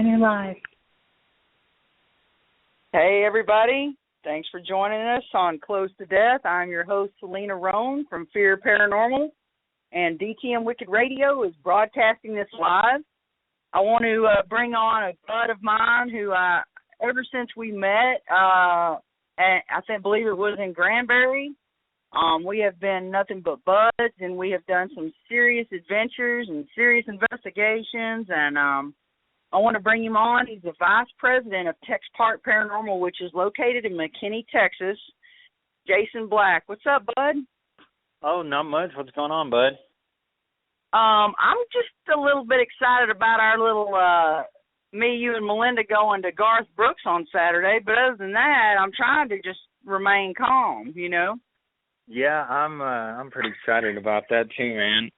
And you're live. Hey, everybody. Thanks for joining us on Close to Death. I'm your host, Selena Roan from Fear Paranormal, and D.T.M Wicked Radio is broadcasting this live. I want to bring on a bud of mine who, ever since we met, and I believe it was in Granbury, we have been nothing but buds, and we have done some serious adventures and serious investigations, and I want to bring him on. He's the vice president of Tex Park Paranormal, which is located in McKinney, Texas. Jason Black. What's up, bud? Oh, not much. What's going on, bud? I'm just a little bit excited about our little me, you, and Melinda going to Garth Brooks on Saturday. But other than that, I'm trying to just remain calm, you know? Yeah, I'm pretty excited about that too, man.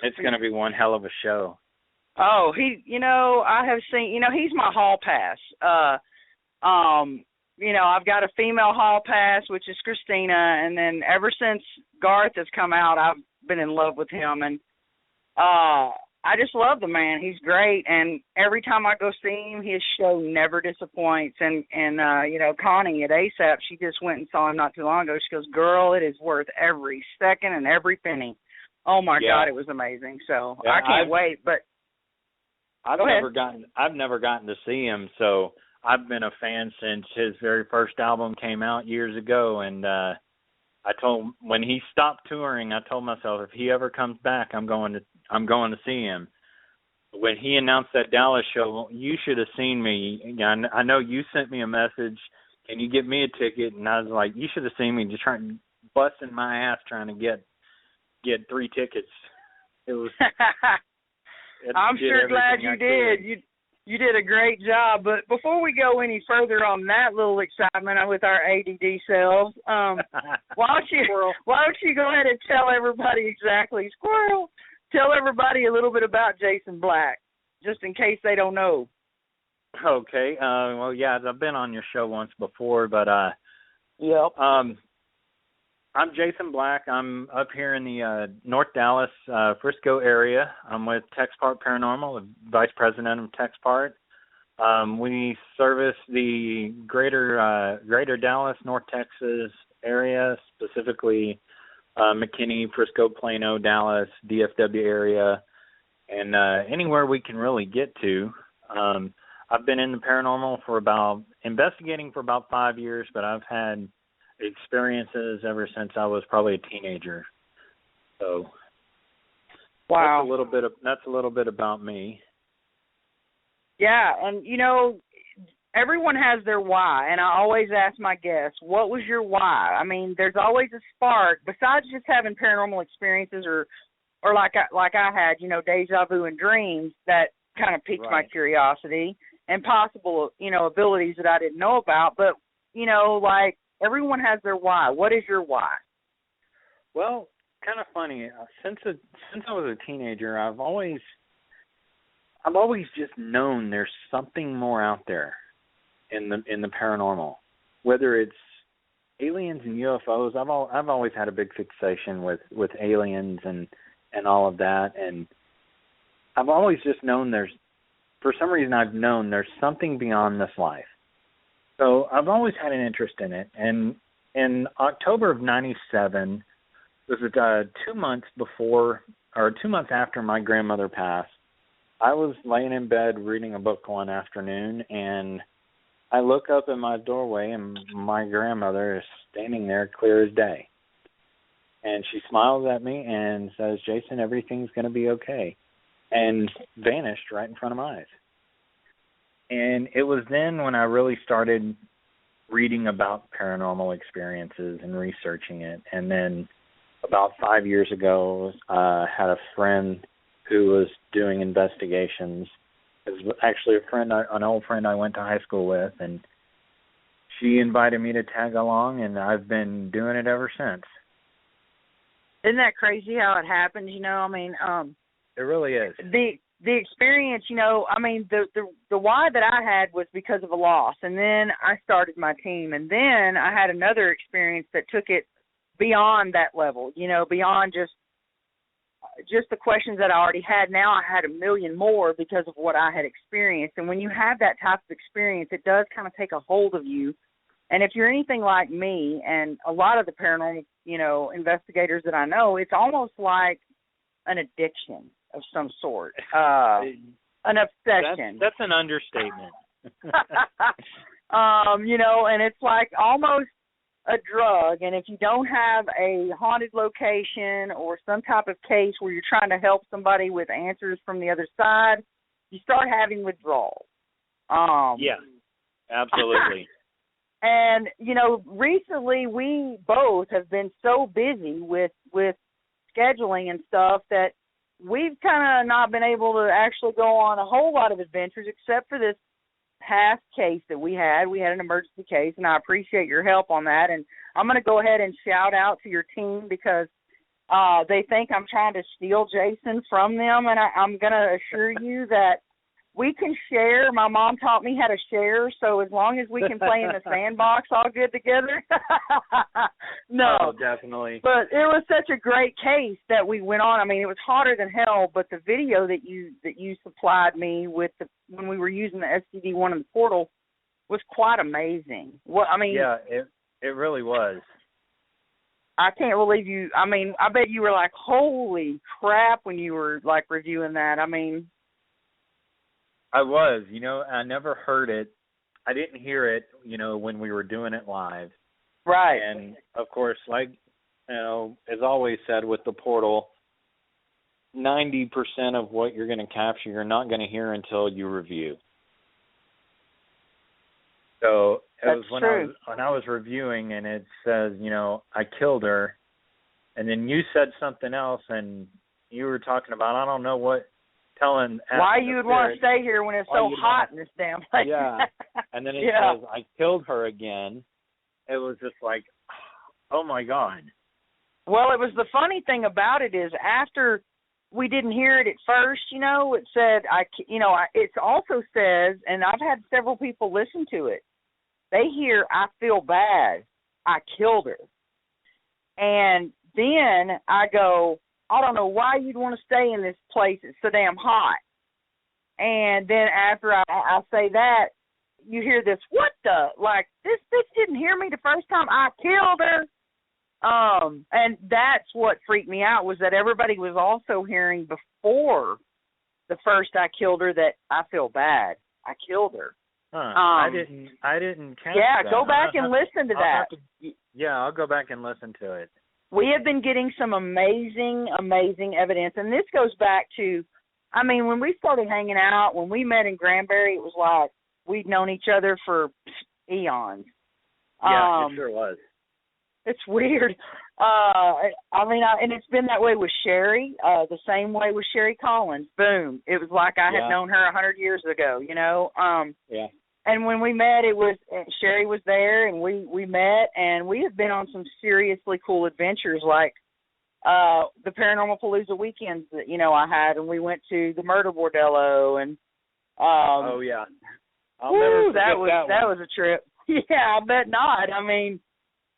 It's going to be one hell of a show. Oh, I have seen, he's my hall pass. I've got a female hall pass, which is Christina, and then ever since Garth has come out, I've been in love with him, and I just love the man. He's great, and every time I go see him, his show never disappoints. And Connie at ASAP, she just went and saw him not too long ago. She goes, "Girl, it is worth every second and every penny." Oh my God, it was amazing. So yeah, I can't wait. But I've never gotten to see him, so I've been a fan since his very first album came out years ago. And when he stopped touring, I told myself if he ever comes back, I'm going to see him. When he announced that Dallas show, you should have seen me. I know you sent me a message, and you get me a ticket, and I was like, you should have seen me just busting my ass trying to get 3 tickets. It was. I'm sure glad you did. You did a great job. But before we go any further on that little excitement with our ADD selves, why don't you go ahead and tell everybody exactly, Squirrel, tell everybody a little bit about Jason Black, just in case they don't know. Okay. Well, yeah, I've been on your show once before, but yep. I'm Jason Black. I'm up here in the North Dallas, Frisco area. I'm with Tex Park Paranormal, the vice president of Tex Park. We service the greater Dallas, North Texas area, specifically McKinney, Frisco, Plano, Dallas, DFW area, and anywhere we can really get to. I've been in the paranormal investigating for about 5 years, but I've had experiences ever since I was probably a teenager. So wow, that's a little bit about me. Yeah, and everyone has their why, and I always ask my guests, what was your why? I mean, there's always a spark besides just having paranormal experiences or like I had, deja vu and dreams that kind of piqued my curiosity and possible, abilities that I didn't know about, but everyone has their why. What is your why? Well, kind of funny. Since I was a teenager, I've always just known there's something more out there in the paranormal. Whether it's aliens and UFOs, I've always had a big fixation with aliens and all of that, and I've always just known for some reason I've known there's something beyond this life. So I've always had an interest in it, and in October of '97, it was 2 months before or 2 months after my grandmother passed. I was laying in bed reading a book one afternoon, and I look up in my doorway, and my grandmother is standing there clear as day. And she smiles at me and says, "Jason, everything's going to be okay," and vanished right in front of my eyes. And it was then when I really started reading about paranormal experiences and researching it. And then about 5 years ago, I had a friend who was doing investigations. It was actually an old friend I went to high school with, and she invited me to tag along, and I've been doing it ever since. Isn't that crazy how it happens? It really is. The experience, the why that I had was because of a loss, and then I started my team, and then I had another experience that took it beyond that level, beyond just just the questions that I already had. Now I had a million more because of what I had experienced. And when you have that type of experience, it does kind of take a hold of you. And if you're anything like me and a lot of the paranormal, investigators that I know, it's almost like an addiction of some sort, an obsession. That's an understatement. And it's like almost a drug. And if you don't have a haunted location or some type of case where you're trying to help somebody with answers from the other side, you start having withdrawals. Yeah, absolutely. And, recently we both have been so busy with scheduling and stuff that we've kind of not been able to actually go on a whole lot of adventures except for this past case that we had. We had an emergency case, and I appreciate your help on that. And I'm going to go ahead and shout out to your team because they think I'm trying to steal Jason from them, and I'm going to assure you that we can share. My mom taught me how to share, so as long as we can play in the sandbox all good together. No. Oh, definitely. But it was such a great case that we went on. I mean, it was hotter than hell, but the video that you supplied me with when we were using the STD one in the portal was quite amazing. Yeah, it really was. I can't believe you. I mean, I bet you were like, holy crap, when you were like reviewing that. I mean, I was, I never heard it. I didn't hear it, when we were doing it live. Right. And, of course, like, as always said with the portal, 90% of what you're going to capture, you're not going to hear until you review. So it was when I was reviewing, and it says, I killed her, and then you said something else, and you were talking about, I don't know what, why you would want to stay here when it's so hot in this damn place. Yeah. And then it says, I killed her again. It was just like, oh, my God. Well, it was the funny thing about it is after we didn't hear it at first, it said, it also says, and I've had several people listen to it, they hear, I feel bad, I killed her. And then I go, I don't know why you'd want to stay in this place. It's so damn hot. And then after I say that, you hear this, what the? Like, this bitch didn't hear me the first time. I killed her. And that's what freaked me out was that everybody was also hearing before the first I killed her that I feel bad. I killed her. Huh. I didn't catch that. Yeah, go back and listen to that. I'll go back and listen to it. We have been getting some amazing, amazing evidence. And this goes back to, I mean, when we started hanging out, when we met in Granbury, it was like we'd known each other for eons. Yeah, it sure was. It's weird. And it's been that way with Sherry, the same way with Sherry Collins. Boom. It was like I had known her 100 years ago, Yeah. And when we met, Sherry was there, and we met, and we have been on some seriously cool adventures, like the Paranormal Palooza weekends that I had, and we went to the Murder Bordello, and oh yeah, I'll never forget that was a trip. Yeah, I bet not. I mean,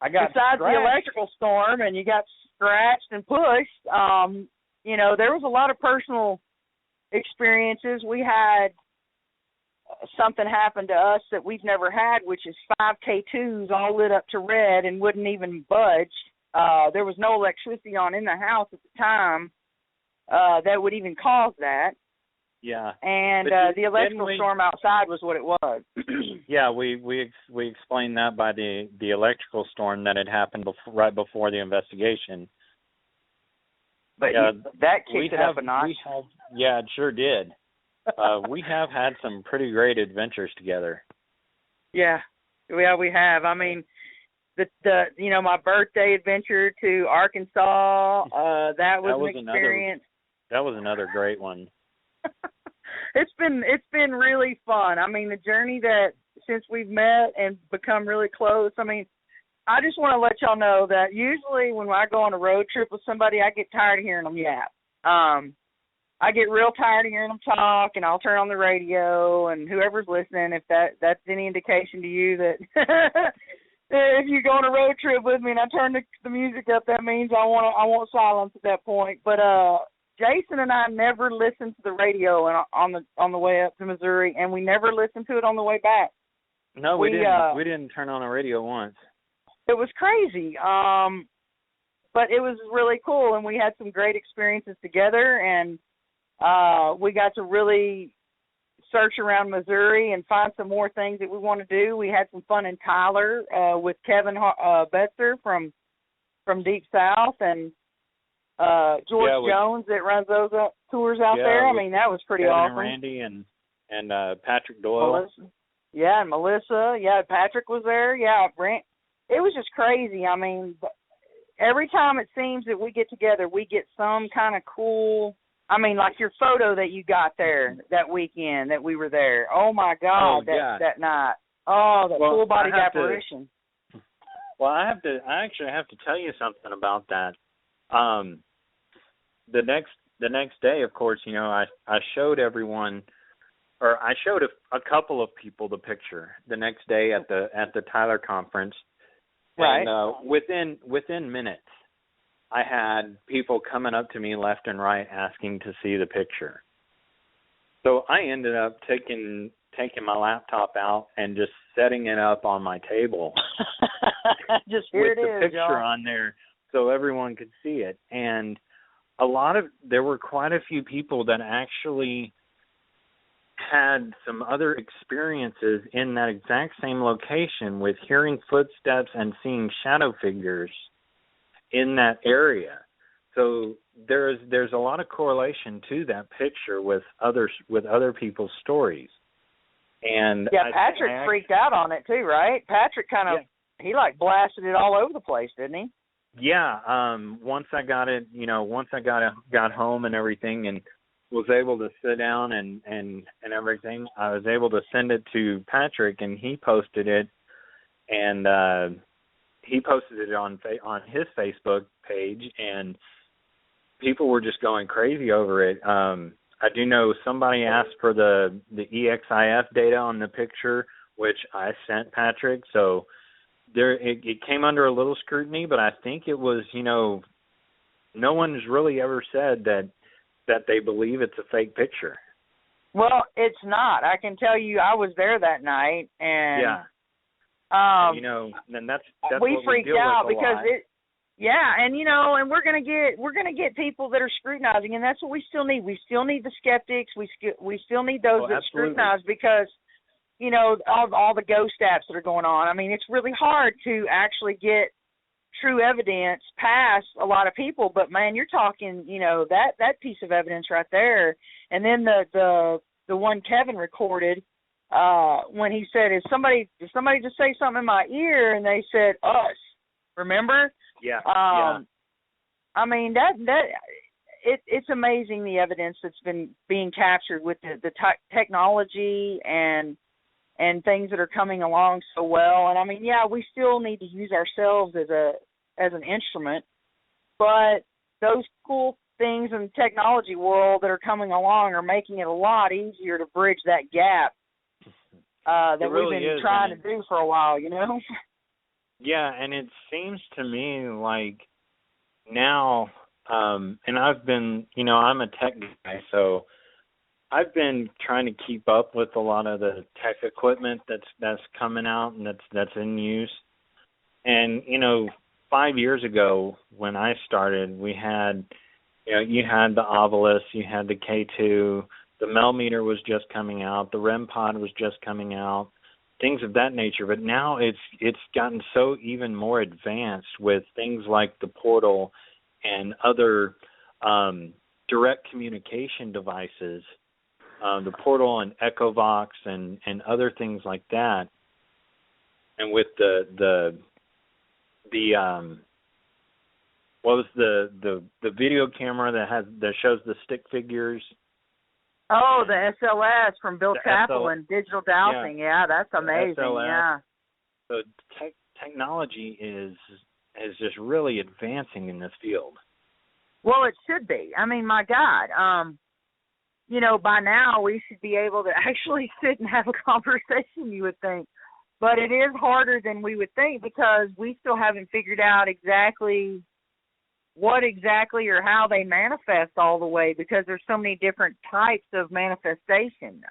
besides scratched. The electrical storm, and you got scratched and pushed, there was a lot of personal experiences. We had something happened to us that we've never had, which is 5 K2s all lit up to red and wouldn't even budge. There was no electricity on in the house at the time that would even cause that. Yeah. And the electrical storm outside was what it was. Yeah, we explained that by the electrical storm that had happened right before the investigation. But that kicked it up a notch. Yeah, it sure did. We have had some pretty great adventures together. Yeah, we have. I mean, my birthday adventure to Arkansas, that was an experience. That was another great one. It's been really fun. I mean, the journey that since we've met and become really close. I mean, I just want to let y'all know that usually when I go on a road trip with somebody, I get tired of hearing them yap. I get real tired of hearing them talk, and I'll turn on the radio, and whoever's listening, if that's any indication to you that if you go on a road trip with me and I turn the music up, that means I want silence at that point. But Jason and I never listened to the radio on the way up to Missouri, and we never listened to it on the way back. No, we didn't. We didn't turn on the radio once. It was crazy, but it was really cool, and we had some great experiences together, and we got to really search around Missouri and find some more things that we want to do. We had some fun in Tyler with Kevin Betzer from Deep South, and George Jones that runs those tours out there. I mean, that was pretty Kevin awesome. And Randy and Patrick Doyle. Melissa. Yeah, and Melissa. Yeah, Patrick was there. Yeah, Brent. It was just crazy. I mean, every time it seems that we get together, we get some kind of cool. I mean, like your photo that you got there that weekend that we were there. Oh my God, that night. Oh, the full body apparition. I actually have to tell you something about that. The next day, of course, you know, I showed everyone, or I showed a couple of people the picture the next day at the Tyler conference. Right. And within minutes, I had people coming up to me left and right asking to see the picture. So I ended up taking my laptop out and just setting it up on my table. Just with the picture on there so everyone could see it. And there were quite a few people that actually had some other experiences in that exact same location with hearing footsteps and seeing shadow figures in that area. So there's a lot of correlation to that picture with other people's stories. And Patrick freaked out on it too, right? Patrick kind of he like blasted it all over the place, didn't he? Yeah. Once I got it, you know, once I got home and everything, and was able to sit down and everything, I was able to send it to Patrick, and he posted it, and he posted it on his Facebook page, and people were just going crazy over it. I do know somebody asked for the EXIF data on the picture, which I sent Patrick, so it came under a little scrutiny, but I think it was, you know, no one's really ever said that they believe it's a fake picture. Well, it's not. I can tell you, I was there that night, and you know, and that's we freaked out because it. Yeah, and you know, and we're gonna get people that are scrutinizing, and that's what we still need. We still need the skeptics. We still need those that scrutinize, because you know all the ghost apps that are going on. I mean, it's really hard to actually get true evidence past a lot of people. But man, you're talking, you know, that piece of evidence right there, and then the one Kevin recorded when he said, did somebody just say something in my ear? And they said us. Remember? Yeah. I mean it's amazing the evidence that's been being captured with the technology and things that are coming along so well. And I mean, we still need to use ourselves as an instrument, but those cool things in the technology world that are coming along are making it a lot easier to bridge that gap that we've been trying to do for a while, you know? Yeah, and it seems to me like now, and I've been, you know, I'm a tech guy, so I've been trying to keep up with a lot of the tech equipment that's coming out and that's in use. And, you know, 5 years ago when I started, we had, you know, you had the Ovilus, you had the K2, the Melmeter was just coming out, the REM pod was just coming out, things of that nature. But now it's gotten so even more advanced with things like the Portal and other direct communication devices, the Portal and Echovox and other things like that. And with the what was the video camera that shows the stick figures? Oh, the SLS from Bill Chappell, digital dowsing. Yeah, that's amazing. Yeah. So technology is just really advancing in this field. Well, it should be. I mean, my God, you know, by now we should be able to actually sit and have a conversation, you would think. But it is harder than we would think because we still haven't figured out exactly, what exactly or how they manifest all the way, because there's so many different types of manifestation.